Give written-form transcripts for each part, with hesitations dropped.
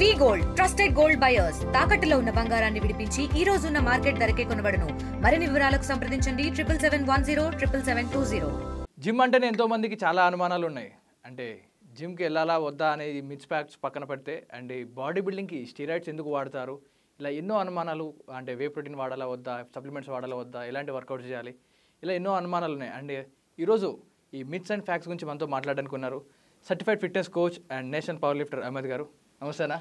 వి gold trusted gold buyers తాకట్టులో ఉన్న బంగారాన్ని విడిపించి ఈ రోజు ఉన్న మార్కెట్ ధరకే కొనబడును. మరిన్ని వివరాలకు సంప్రదించండి 77107720. జిమ్ అంటేనే ఎంతో మందికి చాలా అనుమానాలు ఉన్నాయి. అంటే జిమ్కి వెళ్ళాలా వద్దా అనేది మిత్ ఫ్యాక్ట్స్ పక్కన పెడితే అండ్ బాడీ బిల్డింగ్కి స్టీరాయిడ్స్ ఎందుకు వాడతారు, ఇలా ఎన్నో అనుమానాలు. అంటే వే ప్రోటీన్ వాడాలా వద్దా, సప్లిమెంట్స్ వాడాలా వద్దా, ఎలాంటి వర్కౌట్ చేయాలి, ఇలా ఎన్నో అనుమానాలు ఉన్నాయి. అండ్ ఈరోజు ఈ మిత్స్ అండ్ ఫ్యాక్ట్స్ గురించి మనతో మాట్లాడడానికి ఉన్నారు certified fitness coach and national power lifter Ahmed garu. నమస్తేనా.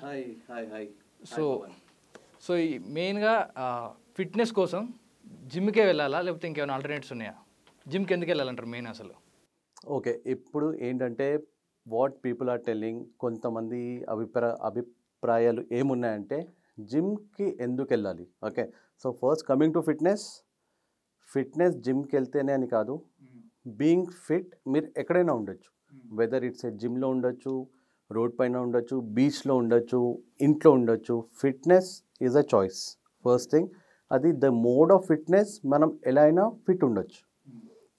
సో ఈ మెయిన్గా ఫిట్నెస్ కోసం జిమ్కే వెళ్ళాలా లేకపోతే ఇంకేమైనా ఆల్టర్నేటివ్స్ ఉన్నాయా? జిమ్కి ఎందుకు వెళ్ళాలంటారు మెయిన్ అసలు? ఓకే, ఇప్పుడు ఏంటంటే వాట్ పీపుల్ ఆర్ టెల్లింగ్, కొంతమంది అభిప్రాయాలు ఏమున్నాయంటే జిమ్కి ఎందుకు వెళ్ళాలి. Okay, so first coming to fitness జిమ్కి వెళ్తేనే అని కాదు, బీయింగ్ ఫిట్ మీరు ఎక్కడైనా ఉండొచ్చు. వెదర్ ఇట్స్ జిమ్లో ఉండొచ్చు, రోడ్ పైన ఉండొచ్చు, బీచ్లో ఉండొచ్చు, ఇంట్లో ఉండొచ్చు. Fitness is a choice. First thing, అది ద మోడ్ ఆఫ్ ఫిట్నెస్. మనం ఎలా అయినా ఫిట్ ఉండొచ్చు,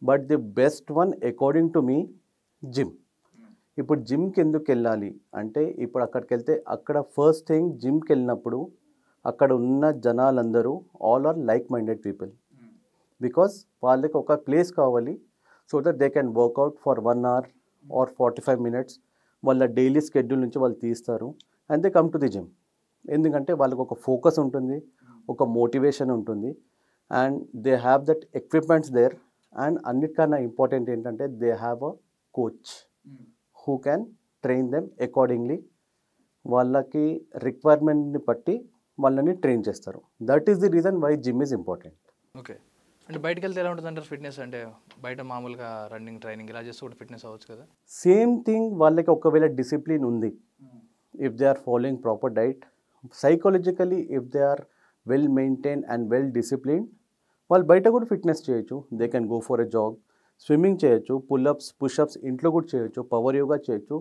but the best one according to me gym. ఇప్పుడు జిమ్కి ఎందుకు వెళ్ళాలి అంటే, ఇప్పుడు అక్కడికి వెళ్తే అక్కడ ఫస్ట్ థింగ్ జిమ్కి వెళ్ళినప్పుడు అక్కడ ఉన్న జనాలందరూ all are like minded people. Because వాళ్ళకి ఒక ప్లేస్ కావాలి so that they can work out for 1 hour or 45 minutes. వాళ్ళ డైలీ స్కెడ్యూల్ నుంచి వాళ్ళు తీస్తారు and they come to the gym. ఎందుకంటే వాళ్ళకు ఒక ఫోకస్ ఉంటుంది, ఒక మోటివేషన్ ఉంటుంది, and they have that equipments there. And అన్నిటికన్నా ఇంపార్టెంట్ ఏంటంటే they have a coach who can train them accordingly. వాళ్ళకి రిక్వైర్మెంట్ని బట్టి వాళ్ళని ట్రైన్ చేస్తారు. That is the reason why gym is important. Okay, అంటే బయటకు వెళ్తే ఎలా ఉంటుంది అంటారు ఫిట్నెస్? అంటే బయట మామూలుగా రన్నింగ్ ట్రైనింగ్ ఇలా చేస్తే కూడా ఫిట్నెస్ అవ్వచ్చు కదా? Same thing. వాళ్ళకి ఒకవేళ డిసిప్లిన్ ఉంది, if they are following proper diet, psychologically if they are well maintain and well discipline, వాళ్ళు బయట కూడా ఫిట్నెస్ చేయొచ్చు. They can go for a jog, swimming చేయొచ్చు, పుల్అప్స్ పుషప్స్ ఇంట్లో కూడా చేయొచ్చు, పవర్ యోగా చేయొచ్చు,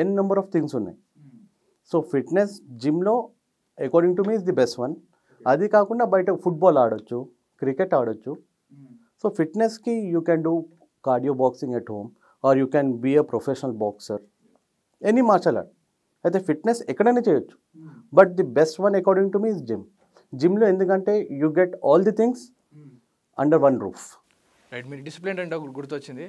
ఎన్ నెంబర్ ఆఫ్ థింగ్స్ ఉన్నాయి. సో ఫిట్నెస్ జిమ్లో according to me is the best one. అది కాకుండా బయట ఫుట్బాల్ ఆడొచ్చు, క్రికెట్ ఆడొచ్చు. So ఫిట్నెస్కి you can do cardio boxing at home or you can be a professional boxer, any martial art. అయితే fitness ఎక్కడైనా చేయొచ్చు, but the best one according to me is gym. జిమ్లో ఎందుకంటే you get all the things under one roof. Right, మీరు discipline అంటే గుర్తొచ్చింది.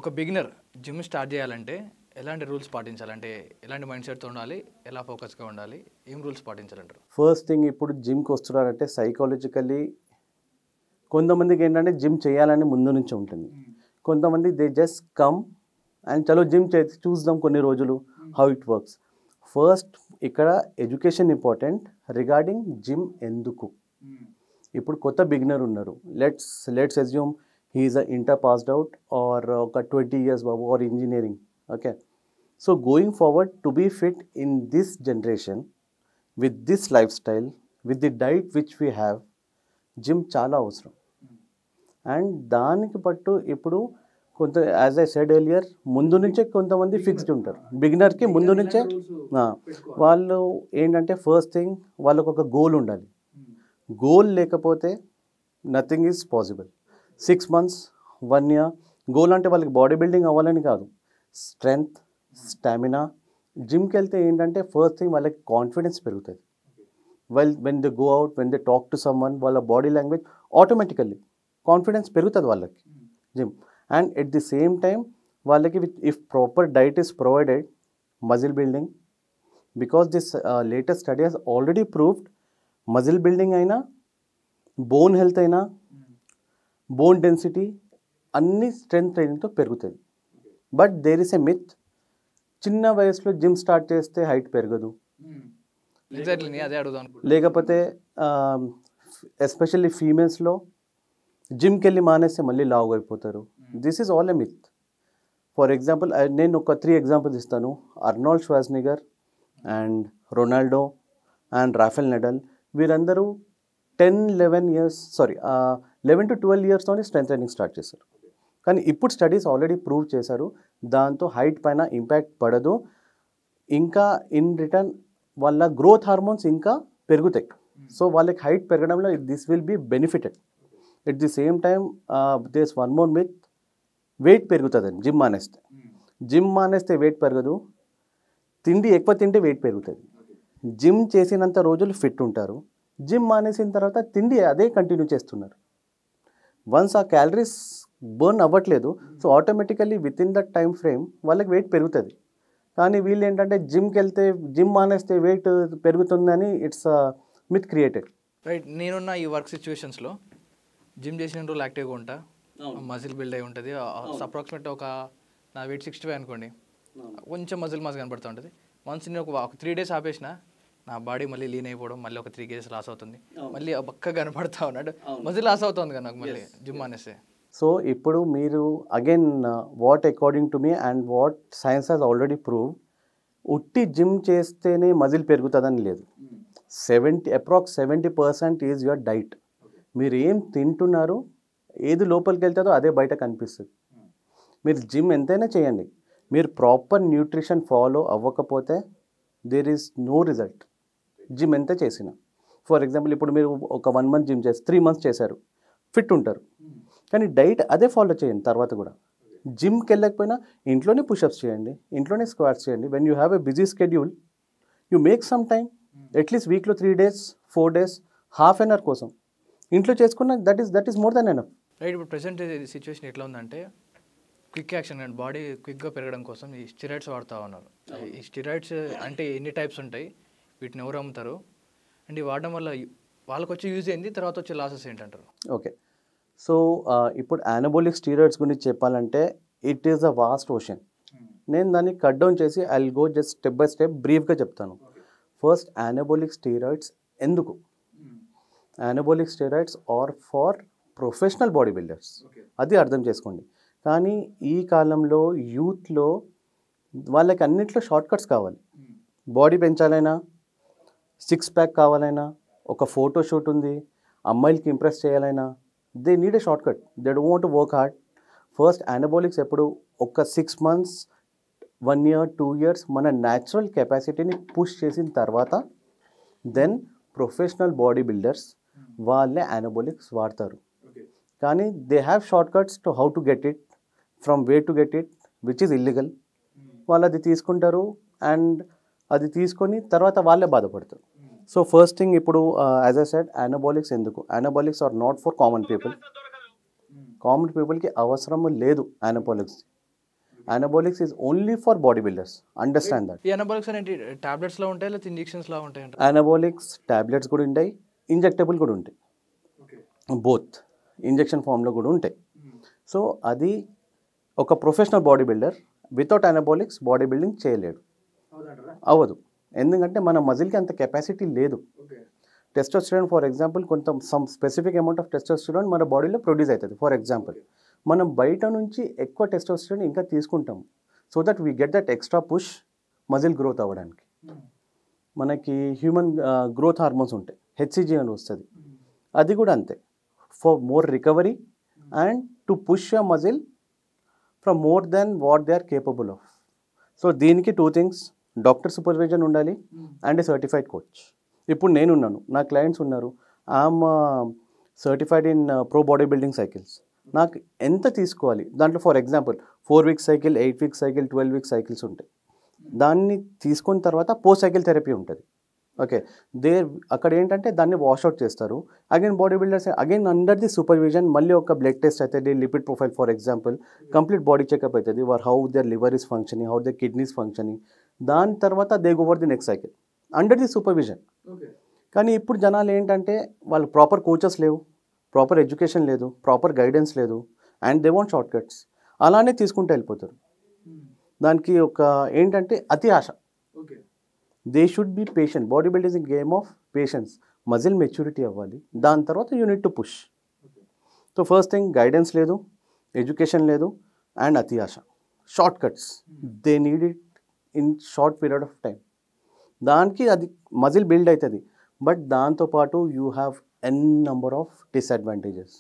ఒక beginner gym start చేయాలంటే ఎలాంటి రూల్స్ పాటించాలంటే, ఎలాంటి మైండ్ సెట్తో ఉండాలి, ఎలా ఫోకస్గా ఉండాలి, ఏం రూల్స్ పాటించాలంటారు? ఫస్ట్ థింగ్, ఇప్పుడు జిమ్కి వస్తున్నారంటే సైకాలజికల్లీ కొంతమందికి ఏంటంటే జిమ్ చేయాలని ముందు నుంచి ఉంటుంది. కొంతమంది దే జస్ట్ కమ్ అండ్ చలో జిమ్ చూద్దాం కొన్ని రోజులు హౌ ఇట్ వర్క్స్. ఫస్ట్ ఇక్కడ ఎడ్యుకేషన్ ఇంపార్టెంట్ రిగార్డింగ్ జిమ్ ఎందుకు. ఇప్పుడు కొత్త బిగినర్ ఉన్నారు, let's assume he is a inter passed out or ఒక 20 years బాబు or engineering. Okay, so going forward to be fit in this generation with this lifestyle with the diet which we have, gym చాలా అవసరం. And దానికి పట్టు ఇప్పుడు కొంత as I said earlier ముందు నుంచే కొంతమంది ఫిక్స్డ్ ఉంటారు. బిగినర్కి ముందు నుంచే వాళ్ళు ఏంటంటే ఫస్ట్ థింగ్ వాళ్ళకు ఒక గోల్ ఉండాలి. గోల్ లేకపోతే nothing is possible. 6 months 1 year goal అంటే వాళ్ళకి బాడీ బిల్డింగ్ అవ్వాలని కాదు, స్ట్రెంగ్త్, స్టామినా. జిమ్కి వెళ్తే ఏంటంటే ఫస్ట్ థింగ్ వాళ్ళకి కాన్ఫిడెన్స్ పెరుగుతుంది. When they go out, when they talk to someone, వాళ్ళ బాడీ లాంగ్వేజ్ ఆటోమేటికల్లీ కాన్ఫిడెన్స్ పెరుగుతుంది వాళ్ళకి gym. And at the same time వాళ్ళకి if proper diet is provided, muscle building, because this latest study has already proved muscle building అయినా, bone health అయినా, bone density అన్ని strength ట్రైనింగ్తో పెరుగుతుంది. But there is a myth, చిన్న వయసులో gym start చేస్తే height పెరగదు. లేకపోతే ఎస్పెషల్లీ ఫీమేల్స్లో జిమ్కి వెళ్ళి మానేస్తే మళ్ళీ లావు అయిపోతారు. This is all a myth. For example నేను ఒక 3 examples ఇస్తాను. Arnold Schwarzenegger and Ronaldo and Rafael Nadal, వీరందరూ 11 to 12 yearsలోనే స్ట్రెంత్ ట్రైనింగ్ స్టార్ట్ చేశారు. కానీ ఇప్పుడు స్టడీస్ ఆల్రెడీ ప్రూవ్ చేశారు దాంతో హైట్ పైన ఇంపాక్ట్ పడదు. ఇంకా ఇన్ రిటర్న్ వాళ్ళ గ్రోత్ హార్మోన్స్ ఇంకా పెరుగుతాయి. సో వాళ్ళకి హైట్ పెరగడంలో this will be benefited. At the same time there's one more myth, weight పెరుగుతుందని జిమ్ మానేస్తే. జిమ్ మానేస్తే వెయిట్ పెరగదు, తిండి ఎక్కువ తింటే వెయిట్ పెరుగుతుంది. జిమ్ చేసినంత రోజులు ఫిట్ ఉంటారు, జిమ్ మానేసిన తర్వాత తిండి అదే కంటిన్యూ చేస్తున్నారు. వన్స్ ఆ క్యాలరీస్ బర్న్ అవ్వట్లేదు, so automatically with in that time frame వాళ్ళకి వెయిట్ పెరుగుతుంది. కానీ వీళ్ళు ఏంటంటే జిమ్ మానేస్తే వెయిట్ పెరుగుతుందని ఇట్స్ మిత్ క్రియేటెడ్. రైట్. నేనున్న ఈ వర్క్ సిచ్యువేషన్స్లో జిమ్ చేసిన రోజులు యాక్టివ్గా ఉంటా, మజిల్ బిల్డ్ అయి ఉంటుంది. అప్రాక్సిమేట్ ఒక నా వెయిట్ 65 అనుకోండి, కొంచెం మజిల్ మాస్ కనబడుతూ ఉంటుంది. వన్స్ నేను ఒక 3 days ఆపేసిన నా బాడీ మళ్ళీ లీన్ అయిపోవడం, మళ్ళీ ఒక 3 kgs లాస్ అవుతుంది, మళ్ళీ బక్క కనపడతా ఉన్నాడు, మజిల్ లాస్ అవుతుంది కదా నాకు మళ్ళీ జిమ్ అనేసి. సో ఇప్పుడు మీరు again what according to me and what science has already prove, ఉట్టి జిమ్ చేస్తేనే మజిల్ పెరుగుతుందని లేదు. 70% ఈజ్ యువర్ డైట్. మీరు ఏం తింటున్నారు, ఏది లోపలికి వెళ్తుందో అదే బయట కనిపిస్తుంది. మీరు జిమ్ ఎంతైనా చేయండి, మీరు ప్రాపర్ న్యూట్రిషన్ ఫాలో అవ్వకపోతే there is no result. Gym ఎంత చేసినా, ఫర్ ఎగ్జాంపుల్ ఇప్పుడు మీరు ఒక 1 month జిమ్ చేసి 3 months చేశారు, ఫిట్ ఉంటారు. కానీ డైట్ అదే ఫాలో చేయండి. తర్వాత కూడా జిమ్కి వెళ్ళకపోయినా ఇంట్లోనే పుషప్స్ చేయండి, ఇంట్లోనే స్క్వాట్స్ చేయండి. When you have a busy schedule, you make some time, at least వీక్లో 3 days 4 days half an hour కోసం ఇంట్లో చేసుకున్న that is more than enough. Right. ఇప్పుడు ప్రెసెంట్ సిచ్యువేషన్ ఎట్లా ఉందంటే క్విక్ యాక్షన్ అండ్ బాడీ క్విక్గా పెరగడం కోసం ఈ స్టిరాయిడ్స్ వాడుతూ ఉన్నారు. ఈ స్టిరాయిడ్స్ అంటే ఎన్ని టైప్స్ ఉంటాయి, వీటిని ఎవరు అమ్ముతారు, అండ్ ఇవి వాడడం వల్ల వాళ్ళకి వచ్చే యూజ్ ఏంది, తర్వాత వచ్చే లాసెస్ ఏంటంటారు? ఓకే, సో ఇప్పుడు యానబోలిక్ స్టీరాయిడ్స్ గురించి చెప్పాలంటే it is a vast ocean. నేను దాన్ని కట్ డౌన్ చేసి I will go just step by step బ్రీఫ్గా చెప్తాను. ఫస్ట్, యానబోలిక్ స్టీరాయిడ్స్ ఎందుకు? Anabolic steroids are for professional body builders, అది అర్థం చేసుకోండి. కానీ ఈ కాలంలో యూత్లో వాళ్ళకి అన్నింటిలో షార్ట్ కట్స్ కావాలి. బాడీ పెంచాలైనా, 6 pack కావాలైనా, ఒక ఫోటో షూట్ ఉంది, అమ్మాయిలకి ఇంప్రెస్ చేయాలైనా, they need a short cut. They don't want to work hard. First యానబోలిక్స్ ఎప్పుడు ఒక 6 months 1 year 2 years మన న్యాచురల్ కెపాసిటీని పుష్ చేసిన తర్వాత దెన్ ప్రొఫెషనల్ బాడీ బిల్డర్స్ వాళ్ళే యానబోలిక్స్ వాడతారు. కానీ they have short cuts to how to get it, from way to get it which is illegal. వాళ్ళు అది తీసుకుంటారు అండ్ అది తీసుకొని తర్వాత వాళ్ళే బాధపడతారు. సో ఫస్ట్ థింగ్, ఇప్పుడు యాజ్ ఐ సెడ్, యానబోలిక్స్ ఎందుకు? Anabolics are not for common people. Common పీపుల్కి అవసరం లేదు anabolics. Anabolics is only for body builders, understand that. ఈ అనబాలిక్స్ అనేవి టాబ్లెట్స్లో ఉంటాయి లేదా ఇంజెక్షన్స్లో ఉంటాయి? యానబోలిక్స్ టాబ్లెట్స్ కూడా ఉంటాయి, ఇంజెక్టబుల్ కూడా ఉంటాయి, బోత్ ఇంజెక్షన్ ఫామ్లో కూడా ఉంటాయి. సో అది ఒక professional body builder without anabolics body building చేయలేడు, అవ్వదు. ఎందుకంటే మన మజిల్కి అంత కెపాసిటీ లేదు. Testosterone for example, some specific amount of testosterone మన బాడీలో ప్రొడ్యూస్ అవుతుంది. ఫర్ ఎగ్జాంపుల్, మనం బయట నుంచి ఎక్కువ టెస్టోస్టెరాన్ ఇంకా తీసుకుంటాం so that we get that extra push muscle growth అవ్వడానికి. మనకి హ్యూమన్ గ్రోత్ హార్మోన్స్ ఉంటాయి, హెచ్సిజీ అని వస్తుంది, అది కూడా అంతే, for more recovery and to push your muscle from more than what they are capable of. So దీనికి 2 things, డాక్టర్ సూపర్విజన్ ఉండాలి అండ్ ఏ సర్టిఫైడ్ కోచ్. ఇప్పుడు నేనున్నాను, నా క్లయింట్స్ ఉన్నారు, I'm certified in pro body building cycles. నాకు ఎంత తీసుకోవాలి దాంట్లో, for example 4 week cycle, 8 week cycle, 12 week cycles ఉంటాయి. దాన్ని తీసుకున్న తర్వాత పోస్ట్ సైకిల్ థెరపీ ఉంటుంది. ఓకే, అక్కడ ఏంటంటే దాన్ని వాష్అవుట్ చేస్తారు. Again body builders again under the supervision మళ్ళీ ఒక బ్లడ్ టెస్ట్ అవుతుంది, lipid profile for example, complete body checkup అవుతుంది, how the liver is functioning, how the kidneys functioning. దాని తర్వాత they go for the next cycle under the supervision. కానీ ఇప్పుడు జనాలు ఏంటంటే వాళ్ళు ప్రాపర్ కోచెస్ లేవు, ప్రాపర్ ఎడ్యుకేషన్ లేదు, ప్రాపర్ గైడెన్స్ లేదు, and they want short cuts, అలానే తీసుకుంటూ వెళ్ళిపోతారు. దానికి ఒక ఏంటంటే అతి ఆశ. They should be patient. Body building is game of patience. Muscle maturity అవ్వాలి, దాని తర్వాత you need to push. So first thing, guidance లేదు, ఎడ్యుకేషన్ లేదు, అండ్ అతి ఆశ, short cuts. They need it in short period of time. దానికి అది muscle build అవుతుంది, బట్ దాంతోపాటు you have n number of disadvantages.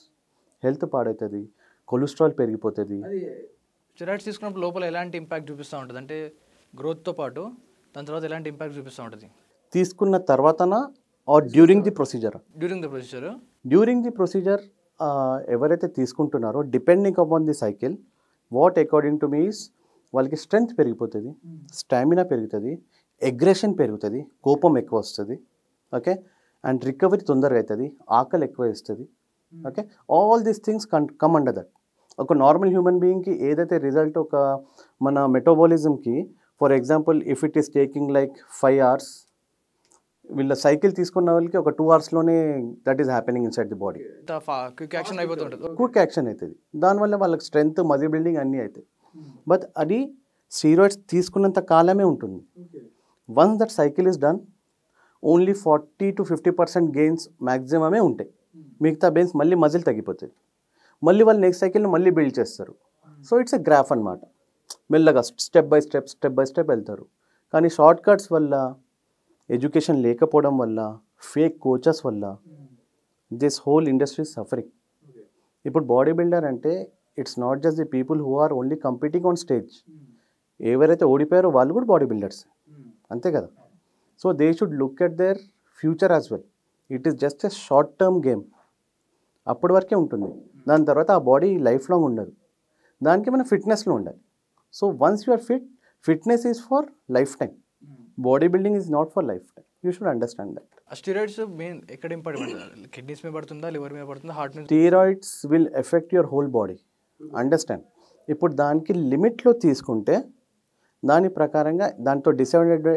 Health పాడవుతుంది, కొలెస్ట్రాల్ పెరిగిపోతుంది. స్టెరాయిడ్స్ తీసుకున్నప్పుడు లోపల ఎలాంటి ఇంపాక్ట్ చూపిస్తూ ఉంటుంది అంటే గ్రోత్తో పాటు దాని తర్వాత ఎలాంటి ఇంపాక్ట్ చూపిస్తూ ఉంటుంది? తీసుకున్న తర్వాతనా or during the procedure? During the procedure ఎవరైతే తీసుకుంటున్నారో depending upon the cycle, what according to me is వాళ్ళకి స్ట్రెంగ్త్ పెరిగిపోతుంది, స్టామినా పెరుగుతుంది, అగ్రెషన్ పెరుగుతుంది, కోపం ఎక్కువ వస్తుంది, ఓకే, అండ్ రికవరీ తొందరగా అవుతుంది, ఆకలి ఎక్కువ వేస్తుంది, okay. All these things come under that. ఒక నార్మల్ హ్యూమన్ బీయింగ్కి ఏదైతే రిజల్ట్ ఒక మన మెటబాలిజంకి, for example if it is taking like 5 hours, వీళ్ళ సైకిల్ తీసుకున్న వాళ్ళకి ఒక 2 hours-లోనే that is happening inside the body. Quick action అయిపోతుంటుంది. క్విక్ యాక్షన్ అవుతుంది, దానివల్ల వాళ్ళకి స్ట్రెంగ్త్, మజిల్ బిల్డింగ్ అన్నీ అవుతాయి. బట్ అది స్టీరాయిడ్స్ తీసుకున్నంత కాలమే ఉంటుంది. Once that cycle is done, only 40 to 50% gains మ్యాక్సిమమే ఉంటాయి. మిగతా బెయిన్స్ మళ్ళీ మజిల్ తగ్గిపోతుంది, మళ్ళీ వాళ్ళు నెక్స్ట్ సైకిల్ని మళ్ళీ బిల్డ్ చేస్తారు. సో ఇట్స్ ఎ గ్రాఫ్ అనమాట. మెల్లగా స్టెప్ బై స్టెప్ వెళ్తారు. కానీ షార్ట్ కట్స్ వల్ల, ఎడ్యుకేషన్ లేకపోవడం వల్ల, ఫేక్ కోచెస్ వల్ల దిస్ హోల్ ఇండస్ట్రీ సఫరింగ్. ఇప్పుడు బాడీ బిల్డర్ అంటే it's not just the people who are only competing on stage. ఎవరైతే ఓడిపోయారో వాళ్ళు కూడా బాడీ బిల్డర్స్, అంతే కదా. So they should look at their future as well. It is just a short term game, అప్పటి వరకే ఉంటుంది. దాని తర్వాత ఆ బాడీ లైఫ్ లాంగ్ ఉండదు. దానికి మనం ఫిట్నెస్లో ఉండాలి. So once you are fit, fitness is for life time, body building is not for life time. You should understand that. Steroids main ఎక్కడ ఇంపార్టెంట్? కిడ్నీస్ మీద పడుతుందా, లివర్ మీద పడుతుందా, హార్ట్ మీద? Steroids will effect your whole body, understand. ఇప్పుడు దానికి లిమిట్లో తీసుకుంటే, దాని ప్రకారంగా దాంతో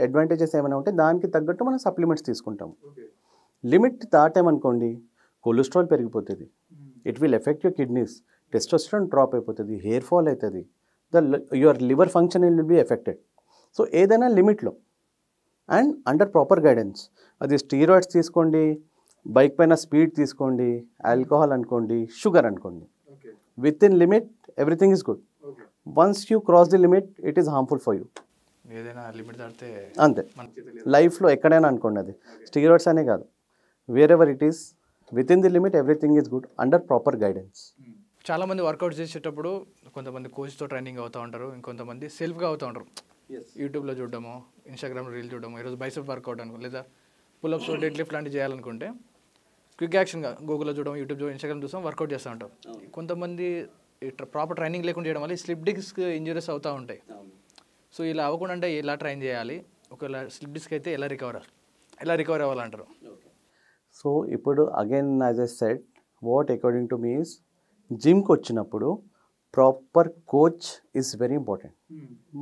అడ్వాంటేజెస్ ఏమైనా ఉంటే దానికి తగ్గట్టు మనం సప్లిమెంట్స్ తీసుకుంటాము. లిమిట్ దాటామనుకోండి, కొలెస్ట్రాల్ పెరిగిపోతుంది, it will effect your kidneys, testosterone drop అయిపోతుంది, హెయిర్ ఫాల్ అవుతుంది, your liver function will be affected. So ఏదైనా లిమిట్లో అండ్ అండర్ ప్రాపర్ గైడెన్స్. అది స్టీరాయిడ్స్ తీసుకోండి, బైక్ పైన స్పీడ్ తీసుకోండి, ఆల్కహాల్ అనుకోండి, షుగర్ అనుకోండి, with in limit everything is good. Once you cross the limit, it is harmful for you. ఏదైనా limit దాటితే అంతే. లైఫ్లో ఎక్కడైనా అనుకోండి, అది స్టీరాయిడ్స్ అనే కాదు, wear ever it is, with in the limit everything is good under proper guidance. చాలామంది వర్కౌట్ చేసేటప్పుడు కొంతమంది కోచ్తో ట్రైనింగ్ అవుతూ ఉంటారు, ఇంకొంతమంది సెల్ఫ్గా అవుతూ ఉంటారు. యూట్యూబ్లో చూడడము, ఇన్స్టాగ్రామ్లో రీల్ చూడడము, ఈరోజు బైసెప్ వర్కౌట్ అనుకో, లేదా పుల్అప్స్, డెడ్ లిఫ్ట్ లాంటివి చేయాలనుకుంటే క్విక్ యాక్షన్గా గూగుల్లో చూడడం, యూట్యూబ్ చూడడం, ఇన్స్టాగ్రామ్ చూసాం, వర్కౌట్ చేస్తూ ఉంటాం. కొంతమంది ప్రాపర్ ట్రైనింగ్ లేకుండా చేయడం వల్ల స్లిప్ డిస్క్ ఇంజరీస్ అవుతూ ఉంటాయి. సో ఇలా అవ్వకుండా అంటే ఎలా ట్రైన్ చేయాలి, ఒకవేళ స్లిప్ డిస్క్ అయితే ఎలా రికవర్ అవ్వాలంటారు? సో ఇప్పుడు again as I said, what according to me is, జిమ్కి వచ్చినప్పుడు proper coach is very important.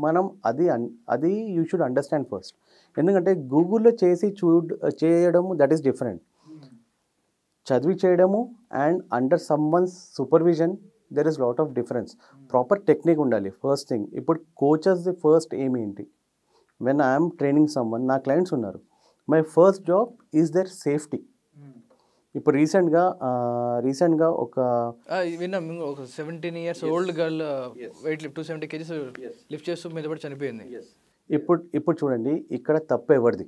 మనం అది యూ షుడ్ అండర్స్టాండ్ ఫస్ట్. ఎందుకంటే గూగుల్లో చేయడము దట్ ఈస్ డిఫరెంట్, చదివి చేయడము and under someone's supervision there is lot of difference. Proper technique ఉండాలి ఫస్ట్ థింగ్. ఇప్పుడు కోచెస్ ది ఫస్ట్ ఎయిమ్ ఏంటి? వెన్ ఐఎమ్ ట్రైనింగ్ సమ్వన్, నా క్లయింట్స్ ఉన్నారు, my first job is their safety. ఇప్పుడు రీసెంట్గా ఒక విన్నాం, ఒక 17 years old girl weight lift 270 kgs lift చేస్తూ మీద పడి చనిపోయింది. ఇప్పుడు చూడండి, ఇక్కడ తప్పు ఎవరిది?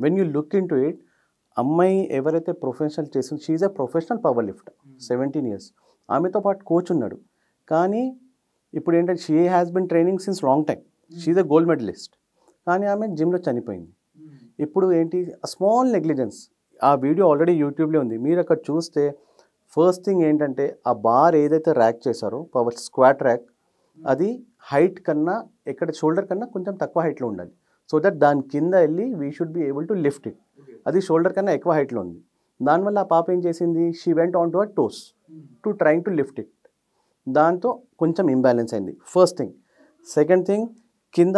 When you look in to it, అమ్మాయి ఎవరైతే ప్రొఫెషనల్ చేసింది, she is a professional power lifter, 17 years. ఆమెతో పాటు కోచ్ ఉన్నాడు, కానీ ఇప్పుడు ఏంటంటే she has been training since long time, she is a gold medalist, కానీ ఆమె జిమ్లో చనిపోయింది. ఇప్పుడు ఏంటి? Small negligence. ఆ వీడియో ఆల్రెడీ యూట్యూబ్లో ఉంది, మీరు అక్కడ చూస్తే ఫస్ట్ థింగ్ ఏంటంటే ఆ బార్ ఏదైతే ర్యాక్ చేశారో, పవర్ స్క్వాట్ ర్యాక్, అది హైట్ కన్నా, ఎక్కడ షోల్డర్ కన్నా కొంచెం తక్కువ హైట్లో ఉండాలి. సో దట్ దాని కింద వెళ్ళి we should be able to lift it. అది షోల్డర్ కన్నా ఎక్కువ హైట్లో ఉంది. దానివల్ల ఆ పాప ఏం చేసింది, she went on to a toes to trying to lift it. దాంతో కొంచెం ఇంబ్యాలెన్స్ అయింది, ఫస్ట్ థింగ్. సెకండ్ థింగ్, కింద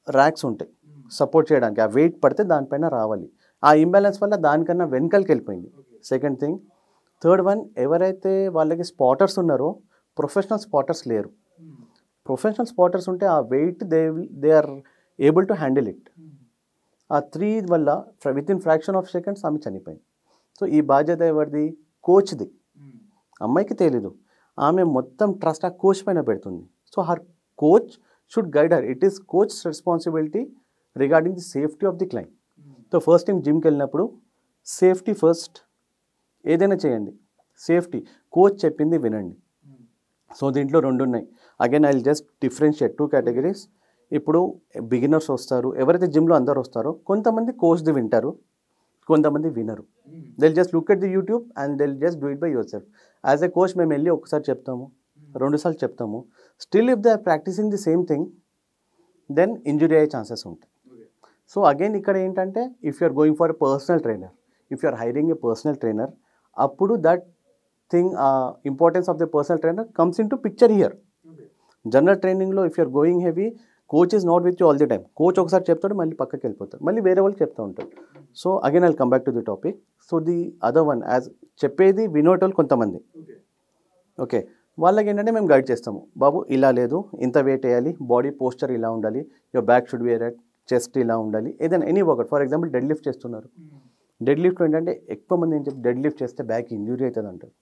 ర్యాక్స్ ఉంటాయి సపోర్ట్ చేయడానికి, ఆ వెయిట్ పడితే దానిపైన రావాలి. ఆ ఇంబ్యాలెన్స్ వల్ల దానికన్నా వెనకలికి వెళ్ళిపోయింది, సెకండ్ థింగ్. థర్డ్ వన్, ఎవరైతే వాళ్ళకి స్పాటర్స్ ఉన్నారో, ప్రొఫెషనల్ స్పాటర్స్ లేరు. ప్రొఫెషనల్ స్పాటర్స్ ఉంటే ఆ weight they are able to handle it. ఆ 3 వల్ల within fraction of seconds ఆమె చనిపోయింది. సో ఈ బాధ్యత ఎవరిది? కోచ్ది. అమ్మాయికి తెలీదు, ఆమె మొత్తం ట్రస్ట్ ఆ కోచ్ పైన పెడుతుంది. So her coach should guide her. It is coach responsibility regarding the safety of the client. So first time జిమ్కి వెళ్ళినప్పుడు సేఫ్టీ ఫస్ట్. ఏదైనా చేయండి, సేఫ్టీ. కోచ్ చెప్పింది వినండి. సో దీంట్లో 2 ఉన్నాయి. Again I will just differentiate 2 categories. ఇప్పుడు బిగినర్స్ వస్తారు, ఎవరైతే జిమ్లో అందరు వస్తారో, కొంతమంది కోచ్ది వింటారు, కొంతమంది వినరు. They'll just look at the YouTube and they'll just do it by yourself. As a coach మేము వెళ్ళి ఒకసారి చెప్తాము, 2 సార్లు చెప్తాము. Still if they are practicing the same thing, then injury అయ్యే ఛాన్సెస్ ఉంటాయి. సో అగైన్ ఇక్కడ ఏంటంటే if you are going for a personal trainer, if you are hiring a personal trainer, అప్పుడు that thing importance of the personal trainer comes in to picture here. General ట్రైనింగ్లో if you are going heavy, coach is not with you all the time. Coach ఒకసారి చెప్తాడు, మళ్ళీ పక్కకి వెళ్ళిపోతాడు, మళ్ళీ వేరే వాళ్ళకి చెప్తూ ఉంటాడు. So again I'll come back to the topic. So the other one, as చెప్పేది వినేటోళ్ళు కొంతమంది, ఓకే, వాళ్ళకి ఏంటంటే మేము గైడ్ చేస్తాము, బాబు ఇలా లేదు, ఇంత వెయిట్ వేయాలి, బాడీ పోస్చర్ ఇలా ఉండాలి, your back should be erect, chest ఇలా ఉండాలి, ఏదైనా any workout. For example deadlift చేస్తున్నారు, డెడ్ లిఫ్ట్ ఏంటంటే ఎక్కువ మంది ఏం చెప్పి డెడ్ లిఫ్ట్ చేస్తే బ్యాక్ ఇంజురీ అవుతుంది అంటారు.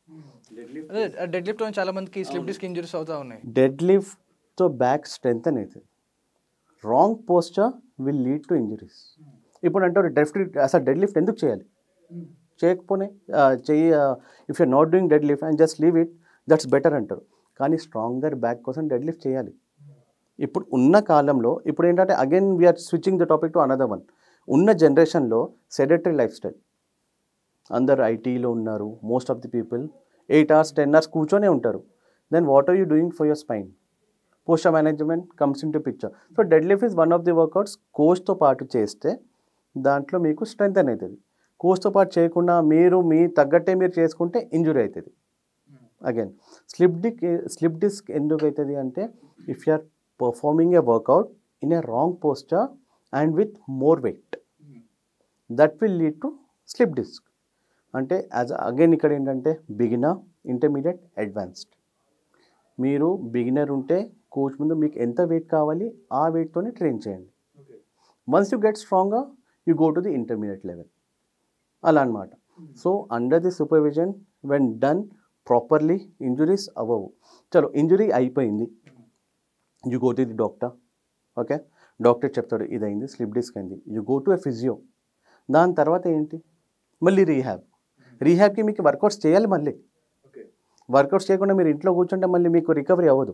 డెడ్ లిఫ్ట్ చాలా మందికి స్లిప్ డిస్క్ ఇంజరీస్ అవుతా ఉన్నాయి. డెడ్ లిఫ్ట్తో బ్యాక్ స్ట్రెంత్ అవుతుంది, wrong posture will lead to injuries. ఇప్పుడు అంటారు అసలు డెడ్ లిఫ్ట్ ఎందుకు చేయాలి, చేయకపోతే if you're not doing deadlift and just leave it, that's better అంటారు. కానీ స్ట్రాంగర్ బ్యాక్ కోసం డెడ్ లిఫ్ట్ చేయాలి. ఇప్పుడు ఉన్న కాలంలో ఇప్పుడు ఏంటంటే again we're switching the topic to another one. ఉన్న జనరేషన్లో సెడెటరీ లైఫ్ స్టైల్, అందరు ఐటీలో ఉన్నారు, most of the people 8 hours 10 hours కూర్చొనే ఉంటారు. Then what are you doing for your spine? Posture management comes in to picture. So dead lift is one of the workouts. కోచ్తో పాటు చేస్తే దాంట్లో మీకు స్ట్రెంత్ అని అవుతుంది. కోచ్తో పాటు చేయకుండా మీరు మీ తగ్గట్టే మీరు చేసుకుంటే ఇంజురీ అవుతుంది. అగైన్ స్లిప్ డిస్క్ ఎందుకు అవుతుంది అంటే if you are performing a workout in a wrong posture and with more weight, that will lead to slip disc. అంటే అగైన్ ఇక్కడ ఏంటంటే బిగినర్, ఇంటర్మీడియట్, అడ్వాన్స్డ్. మీరు బిగినర్ ఉంటే కోచ్ ముందు మీకు ఎంత వెయిట్ కావాలి ఆ వెయిట్తోనే ట్రైన్ చేయండి. Once you get stronger you go to the intermediate level, అలా అనమాట. So under the supervision when done properly injuries అవ్వవు. చలో ఇంజురీ అయిపోయింది, you go to the doctor, okay, doctor చెప్తాడు ఇదైంది, స్లిప్ డిస్క్ అయింది, you go to a physio. దాని తర్వాత ఏంటి, మళ్ళీ రీహాబ్కి మీకు వర్కౌట్స్ చేయాలి. మళ్ళీ వర్కౌట్స్ చేయకుండా మీరు ఇంట్లో కూర్చుంటే మళ్ళీ మీకు రికవరీ అవ్వదు.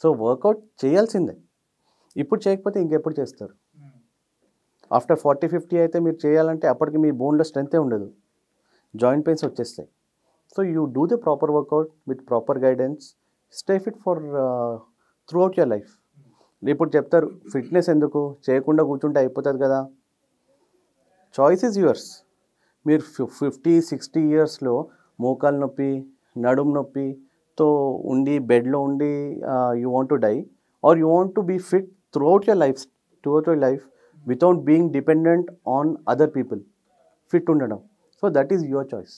సో వర్కౌట్ చేయాల్సిందే. ఇప్పుడు చేయకపోతే ఇంకెప్పుడు చేస్తారు? ఆఫ్టర్ 40-50 అయితే మీరు చేయాలంటే అప్పటికి మీ బోన్లో స్ట్రెంతే ఉండదు, జాయింట్ పెయిన్స్ వచ్చేస్తాయి. So you do the proper workout with proper guidance, stay fit for throughout your life. ఇప్పుడు చెప్తారు ఫిట్నెస్ ఎందుకు, చేయకుండా కూర్చుంటే అయిపోతుంది కదా. Choice is yours. మీరు 50-60 yearsలో మోకాలు నొప్పి, నడుము నొప్పితో ఉండి బెడ్లో ఉండి you want to die, or you want to be fit throughout your life without being dependent on other people, fit ఉండడం. So that is your choice.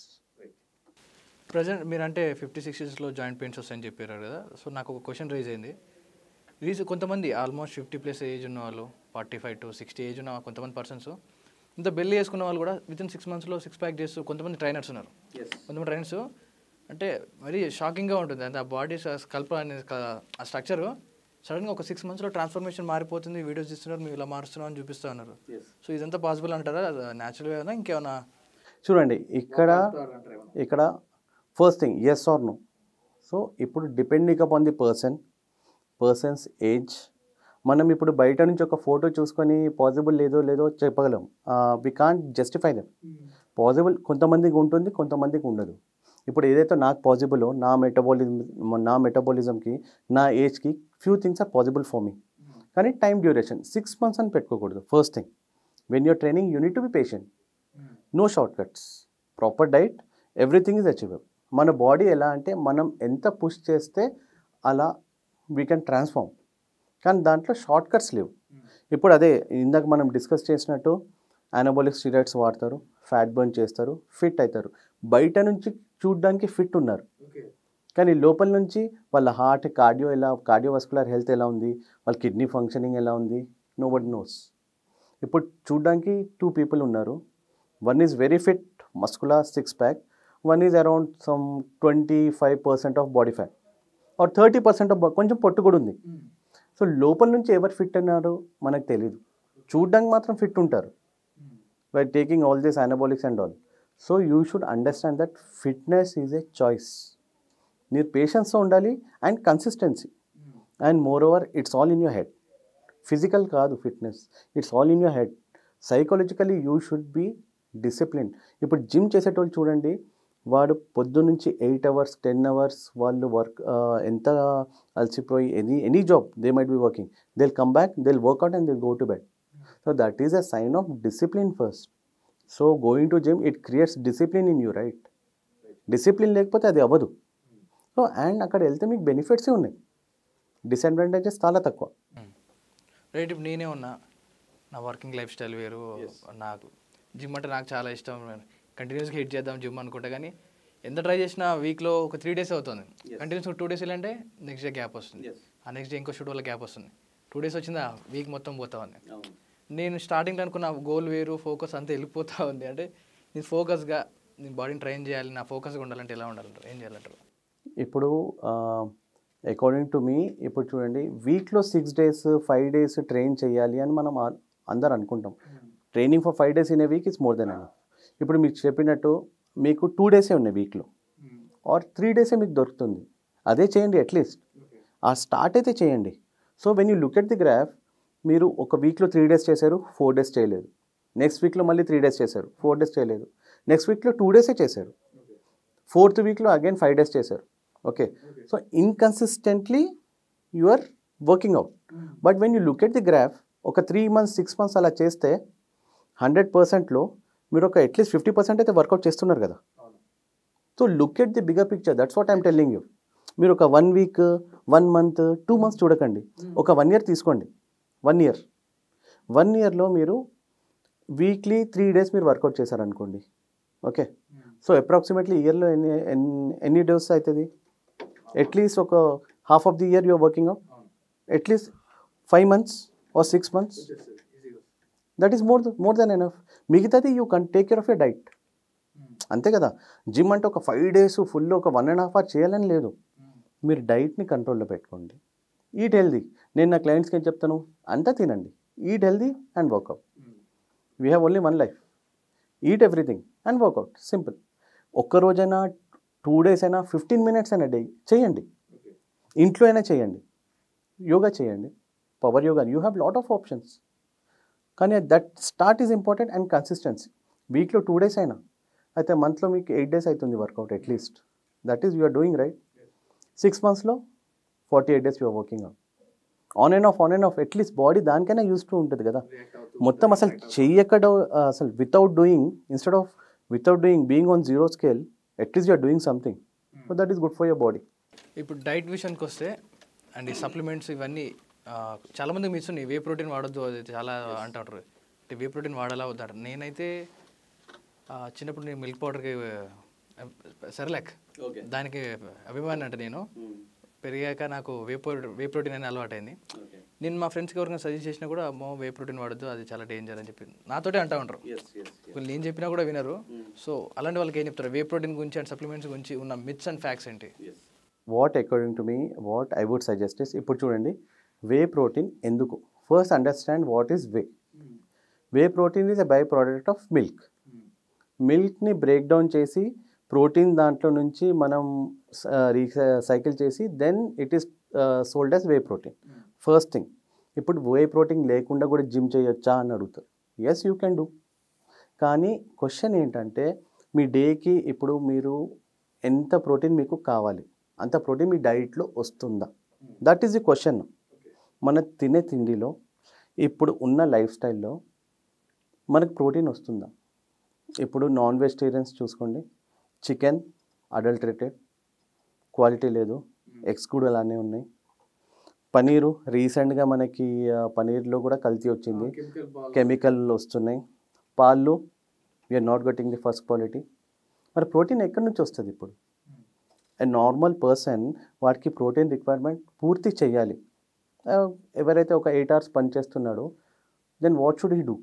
Present మీరు అంటే 50-60sలో జాయింట్ పెయిన్స్ వస్తాయని చెప్పారు కదా. సో నాకు ఒక క్వశ్చన్ రైజ్ అయింది. కొంతమంది ఆల్మోస్ట్ 50+ ఏజ్ ఉన్న వాళ్ళు, 45 to 60 ఏజ్ ఉన్న కొంతమంది పర్సన్స్, ఇంత బెల్లి వేసుకున్న వాళ్ళు కూడా వితిన్ 6 monthsలో 6 pack చేస్తూ కొంతమంది ట్రైనర్స్ ఉన్నారు. కొంతమంది ట్రైనర్స్ అంటే మరీ షాకింగ్గా ఉంటుంది. అంటే ఆ బాడీ స్కల్ప్ అనేది ఆ స్ట్రక్చర్ సడన్గా ఒక 6 monthsలో ట్రాన్స్ఫర్మేషన్ మారిపోతుంది, వీడియోస్ ఇస్తున్నారు, మీరు ఇలా మారుస్తున్నాం అని చూపిస్తూ ఉన్నారు. సో ఇదంతా పాసిబుల్ అంటారా, న్యాచురల్గా ఏమైనా ఇంకేమైనా? చూడండి ఇక్కడ first thing yes or no. So ఇప్పుడు depending upon the person's age. మనం ఇప్పుడు బయట నుంచి ఒక ఫోటో చూసుకొని పాసిబుల్ లేదో చెప్పగలం. We can't justify them. Possible కొంతమందికి ఉంటుంది, కొంతమందికి ఉండదు. ఇప్పుడు ఏదైతే నాకు పాసిబుల్లో నా మెటబాలిజంకి నా ఏజ్కి few things are possible for me. కానీ టైం డ్యూరేషన్ 6 months అని పెట్టుకోకూడదు. First thing, when you're training you need to be patient, no short cuts, proper diet, everything is achievable. మన బాడీ ఎలా అంటే మనం ఎంత పుష్ చేస్తే అలా వీ కెన్ ట్రాన్స్ఫార్మ్. కానీ దాంట్లో షార్ట్ కట్స్ లేవు. ఇప్పుడు అదే ఇందాక మనం డిస్కస్ చేసినట్టు అనబోలిక్ స్టీరాయిడ్స్ వాడతారు, ఫ్యాట్ బర్న్ చేస్తారు, ఫిట్ అవుతారు. బయట నుంచి చూడడానికి ఫిట్ ఉన్నారు, కానీ లోపల నుంచి వాళ్ళ హార్ట్, కార్డియోవాస్కులర్ హెల్త్ ఎలా ఉంది, వాళ్ళ కిడ్నీ ఫంక్షనింగ్ ఎలా ఉంది, నోబడీ నోస్. ఇప్పుడు చూడడానికి 2 people ఉన్నారు. One is very fit, muscular, 6 pack. One is around some 25% of body fat are 30% of కొంచెం పొట్టు కూడా ఉంది. సో లోపల నుంచి ఎవరు ఫిట్ అన్నారో మనకు తెలియదు, చూడ్డానికి మాత్రం ఫిట్ ఉంటారు by taking all this anabolics and all. So you should understand that fitness is a choice. మీరు పేషెన్స్తో ఉండాలి and consistency. And moreover it's all in your head. Physical కాదు fitness, it's all in your head. Psychologically you should be discipline. ఇప్పుడు gym చేసేటోళ్ళు చూడండి, వాడు పొద్దు నుంచి 8 hours 10 hours వాళ్ళు వర్క్ ఎంత అలసిపోయి any job they might be working, they will come back, they will work out and they will go to bed. So so that is a sign of discipline first. So going to gym it creates discipline in you, right? Discipline లేకపోతే అది అవ్వదు. So and అక్కడ వెళ్తే మీకు బెనిఫిట్సే ఉన్నాయి, disadvantages చాలా తక్కువ. Right. ఇప్పుడు నేనే ఉన్నా, నా వర్కింగ్ లైఫ్ స్టైల్ వేరు, నాకు జిమ్ అంటే నాకు చాలా ఇష్టం, కంటిన్యూస్గా హిట్ చేద్దాం జిమ్ అనుకుంటా. కానీ ఎంత ట్రై చేసినా వీక్లో ఒక 3 days అవుతుంది, కంటిన్యూస్గా 2 days వెళ్ళంటే నెక్స్ట్ డే గ్యాప్ వస్తుంది, ఆ నెక్స్ట్ డే ఇంకో షూట్ వల్ల గ్యాప్ వస్తుంది. 2 days వచ్చిందా వీక్ మొత్తం పోతా ఉంది. నేను స్టార్టింగ్లో అనుకున్న గోల్ వేరు, ఫోకస్ అంతా వెళ్ళిపోతూ ఉంది. అంటే నేను ఫోకస్గా నేను బాడీని ట్రైన్ చేయాలి, నా ఫోకస్గా ఉండాలంటే ఎలా ఉండాలంటారు, ఏం చేయాలంటారు? ఇప్పుడు అకార్డింగ్ టు మీ, ఇప్పుడు చూడండి, వీక్లో 6 days 5 days ట్రైన్ చేయాలి అని మనం అందరు అనుకుంటాం. Training for 5 days in a week is more than enough. ఇప్పుడు మీకు చెప్పినట్టు మీకు 2 days ఉన్నాయి వీక్లో, ఆర్ 3 days మీకు దొరుకుతుంది, అదే చేయండి అట్లీస్ట్. ఆ స్టార్ట్ అయితే చేయండి. So when you look at the graph, మీరు ఒక వీక్లో 3 days చేశారు, 4 days చేయలేదు. నెక్స్ట్ వీక్లో మళ్ళీ 3 days చేశారు, 4 days చేయలేదు. నెక్స్ట్ వీక్లో 2 days చేశారు. 4th వీక్లో అగైన్ 5 days చేశారు. Okay, so inconsistently you are working out. But when you look at the graph, ఒక 3 months 6 months అలా చేస్తే 100%లో మీరు ఒక అట్లీస్ట్ 50% అయితే వర్కౌట్ చేస్తున్నారు కదా. So look at the bigger picture, that's what I'm telling you. మీరు ఒక 1 week 1 month 2 months చూడకండి, ఒక 1 year తీసుకోండి. 1 year 1 yearలో మీరు వీక్లీ 3 days మీరు వర్కౌట్ చేశారనుకోండి. ఓకే, సో అప్రాక్సిమేట్లీ ఇయర్లో ఎన్ని డేస్ అవుతుంది? అట్లీస్ట్ ఒక half of the year you're working out, at least 5 months or 6 months. That is more than enough. మిగతాది you can take care of your diet, అంతే కదా. Gym అంటే ఒక 5 days ఫుల్ ఒక 1.5 hour చేయాలని లేదు. మీరు డైట్ని కంట్రోల్లో పెట్టుకోండి, ఈట్ హెల్దీ. నేను నా క్లయింట్స్కి ఏం చెప్తాను, అంతా తినండి, eat healthy and workout. We have only 1 life, eat everything and workout, simple. ఒక్కరోజైనా 2 days అయినా 15 minutes అయినా డే చేయండి, ఇంట్లో అయినా చేయండి, యోగా చేయండి, power yoga, you have lot of options. కానీ that start is important and consistency. వీక్లో 2 days అయినా అయితే మంత్లో మీకు 8 days అవుతుంది workout at least. That is you're doing right. 6 monthsలో 48 days you're working out. On and off at least body దానికైనా use to ఉంటుంది కదా. మొత్తం అసలు చెయ్యకడ అసలు without doing being on 0 scale, at least you're doing something. So that is good for your body. ఇప్పుడు diet విషయానికి వస్తే అండ్ ఈ సప్లిమెంట్స్ ఇవన్నీ చాలామందికి మిస్ ఉన్నాయి. వే ప్రోటీన్ వాడొద్దు అది చాలా అంటారు, అంటే వే ప్రోటీన్ వాడాలా వద్దారు. నేనైతే చిన్నప్పుడు నేను మిల్క్ పౌడర్కి సెర్లాక్ దానికి అభిమాని అంటే నేను పెరిగాక నాకు వే ప్రోటీన్ అని అలవాటైంది. నేను మా ఫ్రెండ్స్కి ఎవరికైనా సజెస్ట్ చేసినా కూడా అమ్మో వే ప్రోటీన్ వాడద్దు అది చాలా డేంజర్ అని చెప్పి నాతోటే అంటూ ఉంటారు. నేను చెప్పినా కూడా వినరు. సో అలాంటి వాళ్ళకి ఏం చెప్తారు వే ప్రోటీన్ గురించి అండ్ సప్లిమెంట్స్ గురించి ఉన్న మిత్స్ అండ్ ఫ్యాక్ట్స్ ఏంటి? According to me what I would suggest is, ఇప్పుడు చూడండి వే ప్రోటీన్ ఎందుకు, first understand what is whey. Whey protein is a by product of milk. మిల్క్ని బ్రేక్ డౌన్ చేసి protein దాంట్లో నుంచి మనం రీసైకిల్ చేసి then it is sold as whey protein. First thing, ఇప్పుడు వే ప్రోటీన్ లేకుండా కూడా జిమ్ చేయొచ్చా అని అడుగుతారు. Yes you can do. కానీ క్వశ్చన్ ఏంటంటే మీ డేకి ఇప్పుడు మీరు ఎంత ప్రోటీన్ మీకు కావాలి, అంత ప్రోటీన్ మీ డైట్లో వస్తుందా? That is the question. మన తినే తిండిలో ఇప్పుడు ఉన్న లైఫ్ స్టైల్లో మనకు ప్రోటీన్ వస్తుందా? ఇప్పుడు నాన్ వెజిటేరియన్స్ చూసుకోండి, చికెన్ అడల్టరేటెడ్, క్వాలిటీ లేదు, ఎగ్స్ కూడా అలానే ఉన్నాయి. పనీరు రీసెంట్గా మనకి పనీర్లో కూడా కల్తీ వచ్చింది, కెమికల్ వస్తున్నాయి. పాలు we're not getting the first quality. మరి ప్రోటీన్ ఎక్కడి నుంచి వస్తుంది? ఇప్పుడు ఎ నార్మల్ పర్సన్ వాడికి ప్రోటీన్ రిక్వైర్మెంట్ పూర్తి చేయాలి. ఎవరైతే ఒక 8 hours పని చేస్తున్నాడో then what should he do?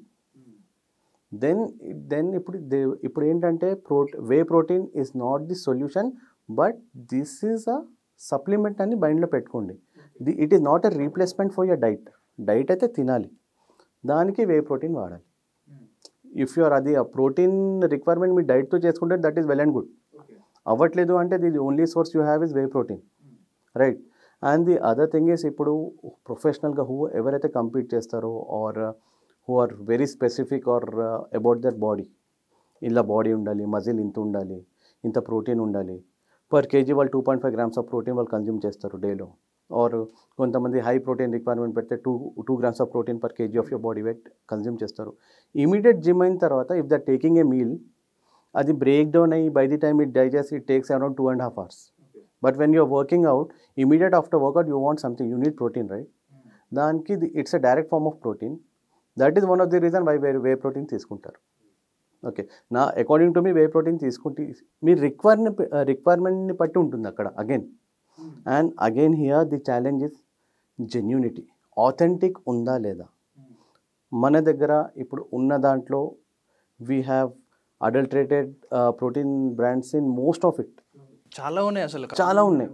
Then ఇప్పుడు ఏంటంటే whey protein is not the solution, but this is a supplement అని మైండ్లో పెట్టుకోండి. It is not a replacement for your diet. Diet అయితే తినాలి, దానికి వే ప్రోటీన్ వాడాలి. ఇఫ్ యూఆర్ అది ఆ ప్రోటీన్ రిక్వైర్మెంట్ మీ డైట్తో చేసుకుంటే that is well and good. అవ్వట్లేదు అంటే the only source you have is whey protein, right? And the other thing is, ఇప్పుడు ప్రొఫెషనల్గా ఎవరైతే కంపీట్ చేస్తారో or who are very specific or about their body, ఇలా బాడీ ఉండాలి, మజిల్ ఇంత ఉండాలి, ఇంత ప్రోటీన్ ఉండాలి, పర్ కేజీ వాళ్ళు 2.5 grams ఆఫ్ ప్రోటీన్ వాళ్ళు కన్జ్యూమ్ చేస్తారు డేలో. ఆర్ కొంతమంది హై ప్రోటీన్ రిక్వైర్మెంట్ పెడితే 2 grams of protein per kg of your body weight consume చేస్తారు. ఇమీడియట్ జిమ్ అయిన తర్వాత if the taking a meal, అది బ్రేక్ డౌన్ అయ్యి by the time it digest it takes around 2.5 hours. But when you're working out, immediate after workout you want something, you need protein, right? దానికి it's a direct form of protein. That is one of the reason why whey protein తీసుకుంటారు. Okay, నా according to me whey protein తీసుకుంటే మీ రిక్వైర్మెంట్ని బట్టి ఉంటుంది అక్కడ again. And again here the challenge is genuinity, authentic ఉందా లేదా. మన దగ్గర ఇప్పుడు ఉన్న దాంట్లో we have adulterated protein brands in most of it. చాలా ఉన్నాయి, అసలు చాలా ఉన్నాయి.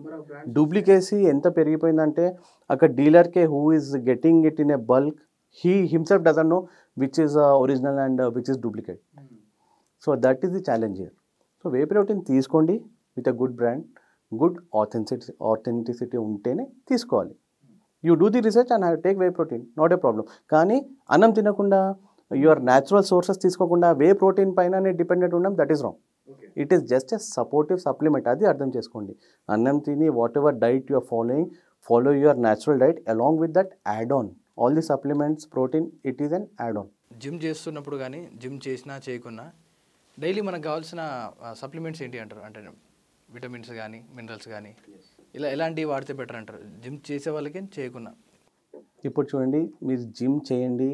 డూప్లికేసీ ఎంత పెరిగిపోయిందంటే అక్కడ డీలర్కే who is getting it in a bulk, he himself doesn't know which is original and which is duplicate. So that is the challenge here. So whey protein తీసుకోండి with a good brand, good authenticity ఉంటేనే తీసుకోవాలి. You do the research and take whey protein, not a problem. కానీ అన్నం తినకుండా your natural sources తీసుకోకుండా whey protein పైననే dependent ఉండడం, that is wrong. It is just a supportive supplement, అది అర్థం చేసుకోండి. అన్నం తిని whatever diet you are following, follow your natural diet along with that add on all the supplements, protein, it is an add-on. Gym చేస్తున్నప్పుడు కానీ gym చేసినా చేయకున్నా daily మనకు కావాల్సిన సప్లిమెంట్స్ ఏంటి అంటారు? అంటే విటమిన్స్ కానీ మినరల్స్ కానీ ఇలా ఎలాంటివి వాడితే బెటర్ అంటారు జిమ్ చేసే వాళ్ళకి చేయకున్నా? ఇప్పుడు చూడండి, మీరు జిమ్ చేయండి,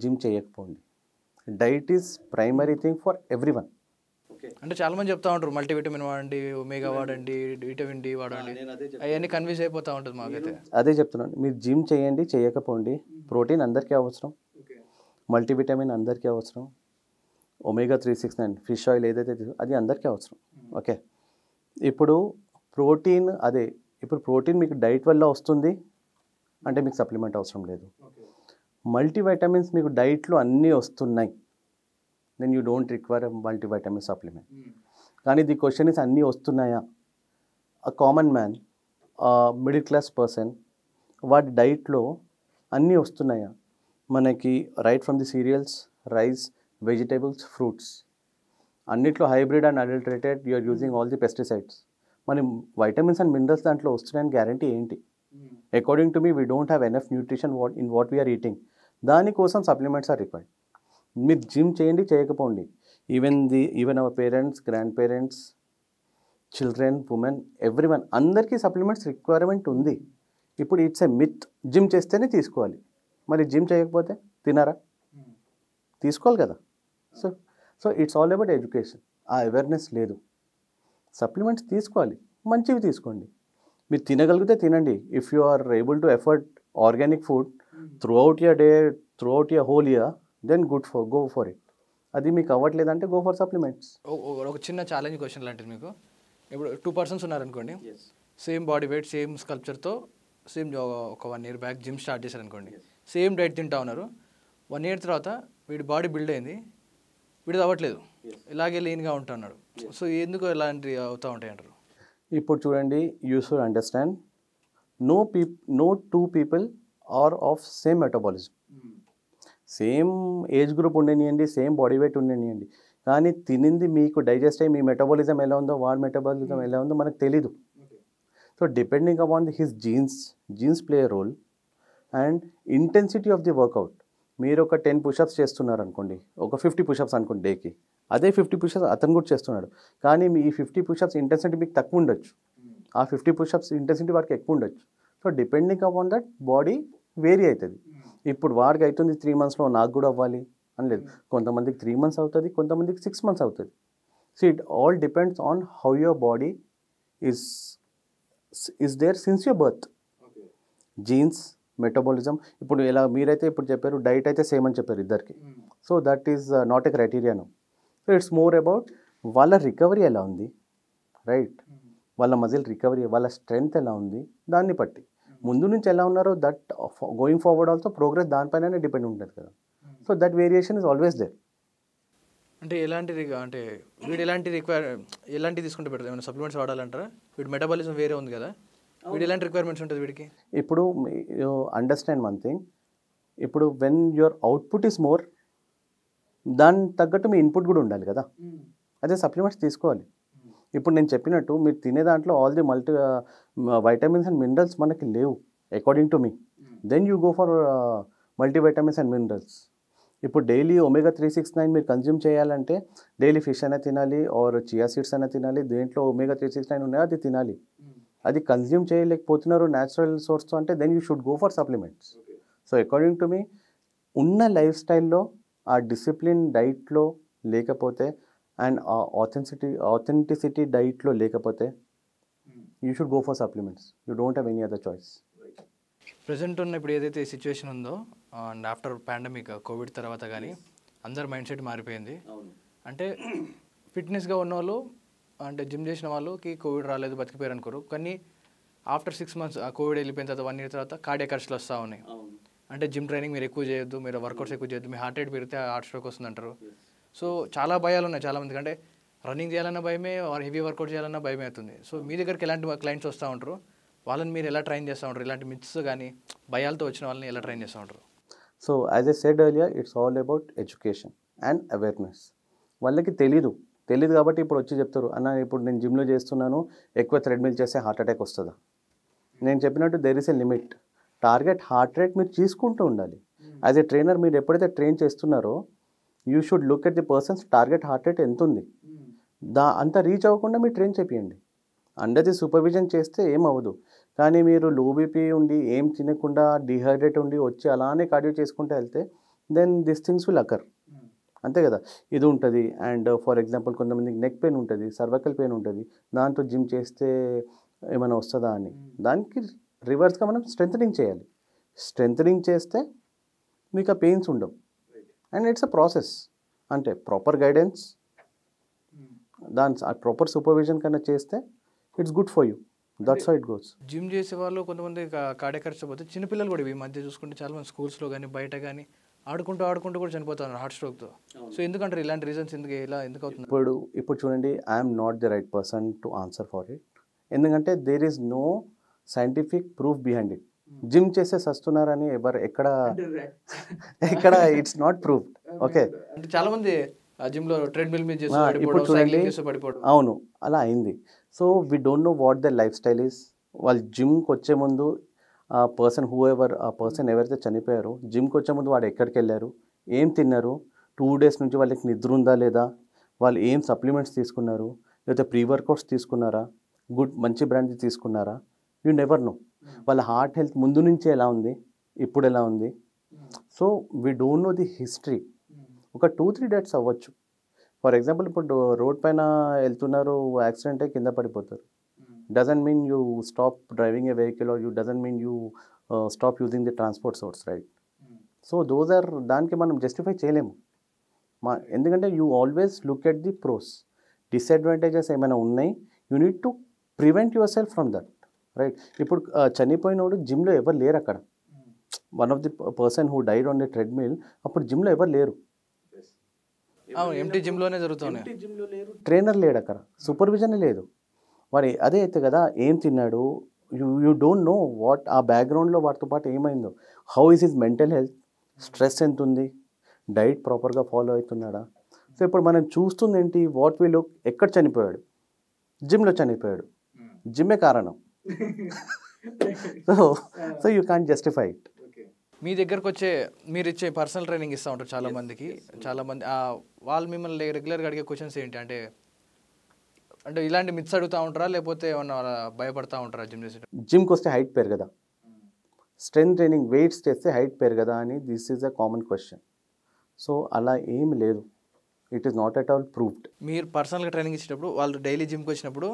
జిమ్ చేయకపోండి, diet is primary thing for everyone. అంటే చాలా మంది చెప్తా ఉంటారు మల్టీవిటమిన్ వాడండి, ఒమేగా వాడండి, విటమిన్ డి వాడండి, అవన్నీ కన్ఫ్యూజ్ అయిపోతూ ఉంటుంది మాకైతే. అదే చెప్తున్నాను, మీరు జిమ్ చేయండి, చేయకపోండి, ప్రోటీన్ అందరికీ అవసరం, మల్టీవిటమిన్ అందరికీ అవసరం, ఒమేగా 369 ఫిష్ ఆయిల్ ఏదైతే అది అందరికీ అవసరం. ఓకే, ఇప్పుడు ప్రోటీన్ అదే, ఇప్పుడు ప్రోటీన్ మీకు డైట్ వల్ల వస్తుంది అంటే మీకు సప్లిమెంట్ అవసరం లేదు. మల్టీవిటమిన్స్ మీకు డైట్లో అన్నీ వస్తున్నాయి, then you don't require a multivitamin supplement. కానీ ది క్వశ్చన్ ఇస్ అన్నీ వస్తున్నాయా? A common man, middle class person, వాటి డైట్లో అన్నీ వస్తున్నాయా? మనకి right from the cereals, rice, vegetables, fruits, అన్నిట్లో hybrid and adulterated, you're using all the pesticides. మరి వైటమిన్స్ అండ్ మినరల్స్ దాంట్లో వస్తున్నాయని గ్యారంటీ ఏంటి? According to me we don't have enough nutrition in what we're eating. దానికోసం supplements are required. మీరు gym చేయండి, చేయకపోండి, even our parents, grandparents, children, women, everyone, అందరికీ supplements requirement ఉంది. ఇప్పుడు ఇట్స్ ఎ మిత్, జిమ్ చేస్తేనే తీసుకోవాలి. మరి జిమ్ చేయకపోతే తినారా? తీసుకోవాలి కదా. So it's all about education. ఆ అవేర్నెస్ లేదు. సప్లిమెంట్స్ తీసుకోవాలి, మంచివి తీసుకోండి. మీరు తినగలిగితే తినండి. If you are able to afford organic food throughout your day, throughout your whole year, then go for it. అది మీకు అవ్వట్లేదంటే గో ఫర్ సప్లిమెంట్స్. ఒక చిన్న ఛాలెంజ్ క్వశ్చన్ లాంటిది మీకు. ఇప్పుడు 2 persons ఉన్నారనుకోండి, సేమ్ బాడీ వెయిట్, సేమ్ స్కల్ప్చర్తో, same ఒక 1 year బ్యాక్ జిమ్ స్టార్ట్ చేశారనుకోండి, సేమ్ డైట్ తింటా ఉన్నారు. 1 year తర్వాత వీడి బాడీ బిల్డ్ అయింది, వీడిది అవ్వట్లేదు, ఇలాగే లీన్గా ఉంటున్నాడు. సో ఎందుకు ఇలాంటివి అవుతూ ఉంటాయి అంటారు? ఇప్పుడు చూడండి, you should understand, no two people are of same metabolism. Same age group ఉండనియండి, సేమ్ బాడీ వెయిట్ ఉండనియండి, కానీ తినింది మీకు డైజెస్ట్ అయ్యి మీ మెటబాలిజం ఎలా ఉందో, వాడి మెటబాలిజం ఎలా ఉందో మనకు తెలీదు. So depending upon his genes play role and intensity of the workout. మీరు ఒక 10 push-ups చేస్తున్నారు అనుకోండి, ఒక 50 push-ups అనుకోండి డేకి, అదే 50 push-ups అతను కూడా చేస్తున్నాడు, కానీ మీ ఈ 50 push-ups ఇంటెన్సిటీ మీకు తక్కువ ఉండొచ్చు, ఆ 50 push-ups ఇంటెన్సిటీ వాడికి ఎక్కువ ఉండొచ్చు. So depending upon that body vary అవుతుంది. ఇప్పుడు వాడికి అవుతుంది 3 monthsలో, నాకు కూడా అవ్వాలి అని లేదు. కొంతమందికి 3 months అవుతుంది, కొంతమందికి 6 months అవుతుంది. So it all depends on how your body is there since your birth. Genes, metabolism, ఇప్పుడు ఎలా మీరైతే ఇప్పుడు చెప్పారు, డైట్ అయితే సేమ్ అని చెప్పారు ఇద్దరికి. So that is not a క్రైటీరియాను. సో ఇట్స్ మోర్ అబౌట్ వాళ్ళ రికవరీ ఎలా ఉంది, రైట్, వాళ్ళ మజిల్ రికవరీ, వాళ్ళ స్ట్రెంగ్త్ ఎలా ఉంది, దాన్ని బట్టి ముందు నుంచి ఎలా ఉన్నారో that going forward also progress దానిపైనే డిపెండ్ ఉంటుంది కదా. So that variation is always there. అంటే అంటే వీడు ఎలాంటి తీసుకుంటే బెటర్? ఏమైనా సప్లిమెంట్స్ వాడాలంటారా? వీడు మెటబాలిజం వేరే ఉంది కదా, వీడు ఎలాంటి రిక్వైర్మెంట్స్ ఉంటుంది వీడికి? ఇప్పుడు అండర్స్టాండ్ వన్ థింగ్, ఇప్పుడు when your output is more, దాని తగ్గట్టు మీ ఇన్పుట్ కూడా ఉండాలి కదా. అదే సప్లిమెంట్స్ తీసుకోవాలి. ఇప్పుడు నేను చెప్పినట్టు మీరు తినే దాంట్లో all the vitamins and minerals మనకి లేవు according to me. Then you go for multivitamins and minerals. ఇప్పుడు డైలీ omega-369 మీరు కన్జ్యూమ్ చేయాలంటే డైలీ ఫిష్ అయినా తినాలి ఆర్ చియా సీడ్స్ అయినా తినాలి. దేంట్లో omega-369 ఉన్నాయో అది తినాలి. అది కన్జ్యూమ్ చేయలేకపోతున్నారు న్యాచురల్ సోర్స్తో అంటే then you should go for supplements. So according to me ఉన్న లైఫ్ స్టైల్లో ఆ డిసిప్లిన్ డైట్లో లేకపోతే అండ్ ఆ ఆథెంటిసిటీ డైట్లో లేకపోతే you should go for supplements. You don't have any other choice. Present ఉన్న ఇప్పుడు ఏదైతే సిచ్యువేషన్ ఉందో అండ్ ఆఫ్టర్ పాండమిక్ కోవిడ్ తర్వాత కానీ అందరి మైండ్ సెట్ మారిపోయింది. అంటే ఫిట్నెస్గా ఉన్న వాళ్ళు అంటే జిమ్ చేసిన వాళ్ళకి కోవిడ్ రాలేదు బతికిపోయారు అనుకోరు. కానీ ఆఫ్టర్ 6 months ఆ కోవిడ్ వెళ్ళిపోయిన తర్వాత 1 year తర్వాత కార్డియాక్ అరెస్ట్లు వస్తూ ఉన్నాయి. అంటే జిమ్ ట్రైనింగ్ మీరు ఎక్కువ చేయొద్దు, మీరు వర్కౌట్స్ ఎక్కువ చేయొద్దు, మీ హార్ట్ రేట్ పెరిగితే హార్ట్ స్ట్రోక్ వస్తుంది అంటారు. సో చాలా భయాలు ఉన్నాయి చాలామందికి. అంటే రన్నింగ్ చేయాలన్నా భయమే, హెవీ వర్కౌట్ చేయాలన్నా భయమే అవుతుంది. సో మీ దగ్గరికి ఎలాంటి క్లయింట్స్ వస్తూ ఉంటారు, వాళ్ళని మీరు ఎలా ట్రైన్ చేస్తూ ఉంటారు? ఇలాంటి మిత్స్ కానీ భయాలతో వచ్చిన వాళ్ళని ఎలా ట్రైన్ చేస్తూ ఉంటారు? So as I said earlier it's all about education and awareness. వాళ్ళకి తెలియదు కాబట్టి ఇప్పుడు వచ్చి చెప్తారు అన్న ఇప్పుడు నేను జిమ్లో చేస్తున్నాను, ఎక్కువ థ్రెడ్మిల్ చేస్తే హార్ట్ అటాక్ వస్తుందా? నేను చెప్పినట్టు there is a limit. Target heart rate మీరు తీసుకుంటూ ఉండాలి. యాజ్ ఎ ట్రైనర్ మీరు ఎప్పుడైతే ట్రైన్ చేస్తున్నారో you should look at the persons target heart rate ఎంత ఉంది, అంత రీచ్ అవ్వకుండా మీరు ట్రైన్ చేపియండి. అండర్ ది సూపర్విజన్ చేస్తే ఏం అవ్వదు. కానీ మీరు లో బీపీ ఉండి ఏం తినకుండా డిహైడ్రేట్ ఉండి వచ్చి అలానే కార్డియో చేసుకుంటూ వెళ్తే then this things will occur. అంతే కదా, ఇది ఉంటుంది. అండ్ ఫర్ ఎగ్జాంపుల్ కొంతమందికి నెక్ పెయిన్ ఉంటుంది, సర్వైకల్ పెయిన్ ఉంటుంది, దాంతో జిమ్ చేస్తే ఏమైనా వస్తుందా అని. దానికి రివర్స్గా మనం స్ట్రెంథనింగ్ చేయాలి. స్ట్రెంథనింగ్ చేస్తే మీకు ఆ పెయిన్స్ ఉండవు. And it's a process. అంటే ప్రాపర్ గైడెన్స్, దాని ప్రాపర్ సూపర్విజన్ కన్నా చేస్తే it's good for you. That's how it goes. Gym చేసే వాళ్ళు కొంతమంది కార్డియాక్ అరెస్ట్ పోతే చిన్నపిల్లలు కూడా ఈ మధ్య చూసుకుంటే చాలా మంది స్కూల్స్లో కానీ బయట కానీ ఆడుకుంటూ కూడా చనిపోతున్నారు హార్ట్ స్ట్రోక్తో. సో ఎందుకంటారు ఇలాంటి రీజన్స్ ఎందుకు అవుతుంది? ఇప్పుడు చూడండి, I'm not the right person to answer for it. ఎందుకంటే there is no scientific proof behind it. Gym చేసే సస్తున్నారని ఎక్కడ ఇట్స్ నాట్ ప్రూఫ్డ్. ఓకే, అంటే చాలా మంది జిమ్లో ట్రెడ్మిల్ మీద ఇప్పుడు చూడండి, అవును అలా అయింది. So we don't know what the life style is. వాళ్ళు జిమ్కి వచ్చే ముందు ఆ పర్సన్ ఎవరైతే చనిపోయారో జిమ్కి వచ్చే ముందు వాడు ఎక్కడికి వెళ్ళారు, ఏం తిన్నారు, 2 days నుంచి వాళ్ళకి నిద్ర ఉందా లేదా, వాళ్ళు ఏం సప్లిమెంట్స్ తీసుకున్నారు, లేకపోతే ప్రీ వర్కౌట్స్ తీసుకున్నారా, మంచి బ్రాండ్ తీసుకున్నారా, యూ నెవర్ నో. వాళ్ళ హార్ట్ హెల్త్ ముందు నుంచి ఎలా ఉంది, ఇప్పుడు ఎలా ఉంది. So we don't know the history. ఒక 2-3 డేట్స్ అవ్వచ్చు. ఫర్ ఎగ్జాంపుల్ ఇప్పుడు రోడ్ పైన వెళ్తున్నారు, యాక్సిడెంట్ అయ్యి కింద పడిపోతారు. Doesn't mean you stop driving a vehicle or you doesn't mean you stop using the transport source, right? So those are, దానికి మనం జస్టిఫై చేయలేము. ఎందుకంటే you always look at the pros. Disadvantages ఏమైనా ఉన్నాయి, you need to prevent yourself from that, right? ఇప్పుడు చనిపోయినోడు జిమ్లో ఎవరు లేరు అక్కడ. One of the person who died on the treadmill, అప్పుడు జిమ్లో ఎవరు లేరు, ఎంటీ జిమ్లోనే జరుగుతుంది. ట్రైనర్ లేడు అక్కడ, సూపర్విజన్ లేదు. మరి అదే అయితే కదా, ఏం తిన్నాడు, యూ డోంట్ నో వాట్ ఆ బ్యాక్గ్రౌండ్లో వాటితో పాటు ఏమైందో. How is his mental health, stress ఎంత ఉంది, డైట్ ప్రాపర్గా ఫాలో అవుతున్నాడా. సో ఇప్పుడు మనం చూస్తుంది ఏంటి, వాట్ వి లుక్, ఎక్కడ చనిపోయాడు, జిమ్లో చనిపోయాడు, జిమ్మే కారణం. So you can't justify it. మీ దగ్గరకు మీరు ఇచ్చే పర్సనల్ ట్రైనింగ్ ఇస్తూ ఉంటారు చాలామందికి. చాలామంది వాళ్ళు మిమ్మల్ని రెగ్యులర్గా అడిగే క్వశ్చన్స్ ఏంటి అంటే ఇలాంటి మిత్స్ అడుగుతూ ఉంటారా, లేకపోతే ఏమన్నా భయపడతా ఉంటారా జిమ్ చేసే? జిమ్కి వస్తే హైట్ పెరగదా, స్ట్రెంత్ ట్రైనింగ్ వెయిట్స్ చేస్తే హైట్ పెరగదా అని this is a common question. So అలా ఏమి లేదు, it is not at all proved. మీరు పర్సనల్గా ట్రైనింగ్ ఇచ్చేటప్పుడు వాళ్ళు డైలీ జిమ్కి వచ్చినప్పుడు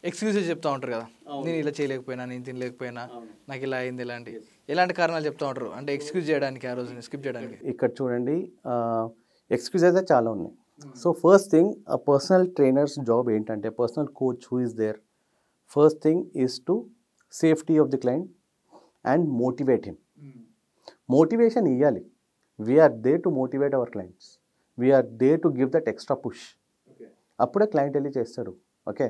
ఎక్స్క్యూజెస్ చెప్తూ ఉంటారు కదా, నేను ఇలా చేయలేకపోయినా, నేను తినలేకపోయినా, నాకు ఇలా అయింది, ఎలాంటి కారణాలు చెప్తూ ఉంటారు అంటే ఎక్స్క్యూజ్ చేయడానికి, ఆ రోజుని స్కిప్ చేయడానికి? ఇక్కడ చూడండి, ఎక్స్క్యూజెస్ చాలా ఉన్నాయి. సో ఫస్ట్ థింగ్, ఆ పర్సనల్ ట్రైనర్స్ జాబ్ ఏంటంటే, personal coach who is there, first thing is to safety of the client and motivate him. Motivation ఇవ్వాలి. We're there to motivate our clients, we're there to give that extra push. అప్పుడే client వెళ్ళి చేస్తాడు. Okay,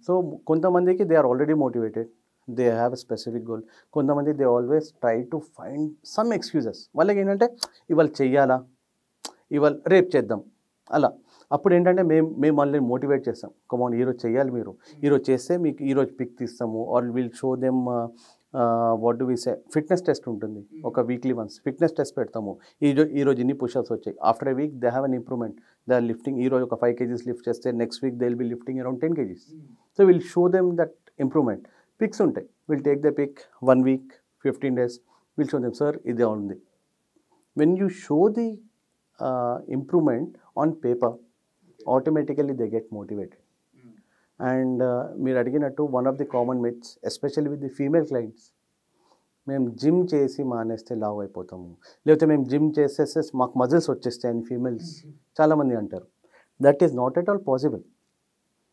so కొంతమందికి they are already motivated, they have a specific goal. కొంతమంది they always try to find some excuses. వాళ్ళకి ఏంటంటే ఇవాళ చెయ్యాలా, ఇవాళ రేపు చేద్దాం, అలా. అప్పుడు ఏంటంటే మేము వాళ్ళని మోటివేట్ చేస్తాం, కమాన్ ఈరోజు చేయాలి, మీరు ఈరోజు చేస్తే మీకు ఈరోజు పిక్ తీస్తాము, or we'll show them what do we say fitness test ఉంటుంది, ఒక వీక్లీ వన్స్ ఫిట్నెస్ టెస్ట్ పెడతాము. ఈరోజు ఇన్ని పుషప్స్ వచ్చాయి, after a week they have an improvement, they are lifting, ఈరోజు ఒక 5 kgs లిఫ్ట్ చేస్తే next week they will be lifting around 10 kgs. So we'll show them that improvement. Pics ఉంటాయి, we'll take the pic 1 week 15 days, we'll show them sir ఇది ఉంది. When you show the improvement on paper, automatically they get motivated. And మీరు అడిగినట్టు one of the common myths especially with the female clients, మేము gym చేసి మానేస్తే లావ్ అయిపోతాము, లేకపోతే మేము జిమ్ చేసేస్తే మాకు మజిల్స్ వచ్చేస్తాయి అని ఫీమేల్స్ చాలామంది అంటారు. That is not at all possible.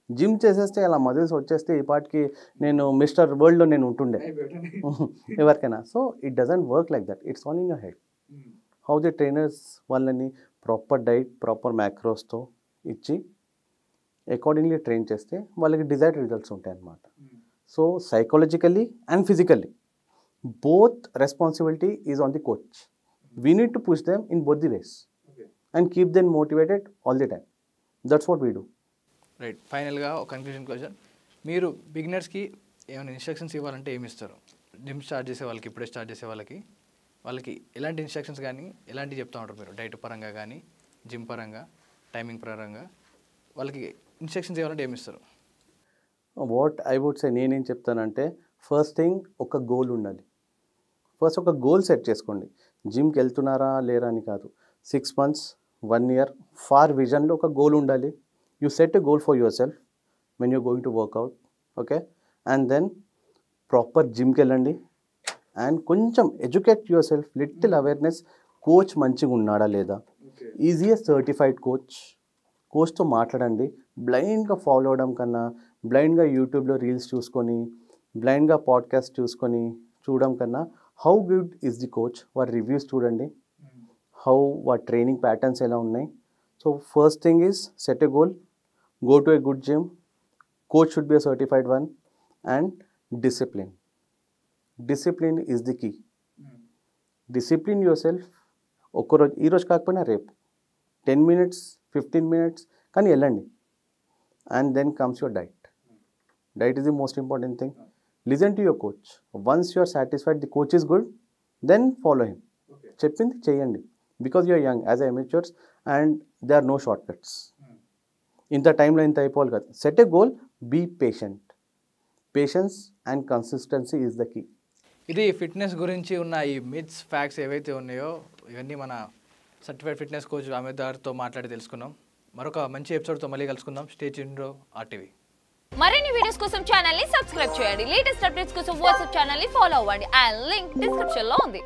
Gym చేసేస్తే అలా మజిల్స్ వచ్చేస్తే ఈ పాటికి నేను మిస్టర్ వరల్డ్లో నేను ఉంటుండే ఎవరికైనా. So it doesn't work like that, it's all in your head. How the trainers వాళ్ళని ప్రాపర్ డైట్, ప్రాపర్ మ్యాక్రోస్తో ఇచ్చి అకార్డింగ్లీ ట్రైన్ చేస్తే వాళ్ళకి డిజైర్డ్ రిజల్ట్స్ ఉంటాయి అన్నమాట. So psychologically and physically both responsibility is on the coach. We need to push them in both the ways and keep them motivated all the time. That's what we do. Right. ఫైనల్గా ఒక conclusion question, మీరు బిగినర్స్కి ఏమైనా instructions ఇవ్వాలంటే ఏమి ఇస్తారు? Gym start చేసే వాళ్ళకి, ఇప్పుడే స్టార్ట్ చేసే వాళ్ళకి ఎలాంటి ఇన్స్ట్రక్షన్స్ కానీ ఎలాంటివి చెప్తూ ఉంటారు మీరు? డైట్ పరంగా కానీ, జిమ్ పరంగా, టైమింగ్ పరంగా వాళ్ళకి ఇన్స్ట్రక్షన్స్ ఇవ్వాలంటే ఏమి ఇస్తారు? వాట్ ఐ వుడ్ సే, నేనేం చెప్తానంటే ఫస్ట్ థింగ్ ఒక గోల్ ఉండాలి. ఫస్ట్ ఒక గోల్ సెట్ చేసుకోండి. జిమ్కి వెళ్తున్నారా లేరా అని కాదు, 6 months 1 year ఫార్ విజన్లో ఒక గోల్ ఉండాలి. You set a goal for yourself when you're going to work out, okay? And then proper జిమ్కి వెళ్ళండి అండ్ కొంచెం educate yourself, little awareness, coach మంచిగా ఉన్నాడా లేదా, ఈజీగా సర్టిఫైడ్ కోచ్తో మాట్లాడండి. బ్లైండ్గా ఫాలో అవడం కన్నా, బ్లైండ్గా యూట్యూబ్లో రీల్స్ చూసుకొని, బ్లైండ్గా పాడ్కాస్ట్ చూడడం కన్నా, how good is the coach, వారి రివ్యూస్ చూడండి, హౌ వారి ట్రైనింగ్ ప్యాటర్న్స్ ఎలా ఉన్నాయి. So first thing is set a goal, go to a good gym, coach should be a certified one, and discipline is the key. Discipline yourself. ఒక్కరోజు, ఈరోజు కాకపోయినా రేపు 10 minutes 15 minutes కానీ వెళ్ళండి. And then comes your diet is the most important thing. Listen to your coach. Once you are satisfied the coach is good, then follow him. చెప్పింది చేయండి, because you are young as amateurs and they are no short cuts. ఇంత టైంలో ఇంత అయిపోవాలి కదా. Set a goal, be patient. Patience and consistency is the key. ఇది fitness గురించి ఉన్న ఈ మిత్స్, ఫ్యాక్ట్స్ ఏవైతే ఉన్నాయో ఇవన్నీ మన సర్టిఫైడ్ ఫిట్నెస్ కోచ్ అమిత్ గారితో మాట్లాడి తెలుసుకున్నాం. మరొక మంచి ఎపిసోడ్తో మళ్ళీ కలుసుకుందాం. Stay tuned RTV. మరిన్ని వీడియోస్ కోసం ఛానల్ ని సబ్స్క్రైబ్ చేయండి. లేటెస్ట్ అప్డేట్స్ కోసం వాట్సాప్ ఛానల్ ని ఫాలో అవ్వండి. అండ్ లింక్ డిస్క్రిప్షన్ లో ఉంది.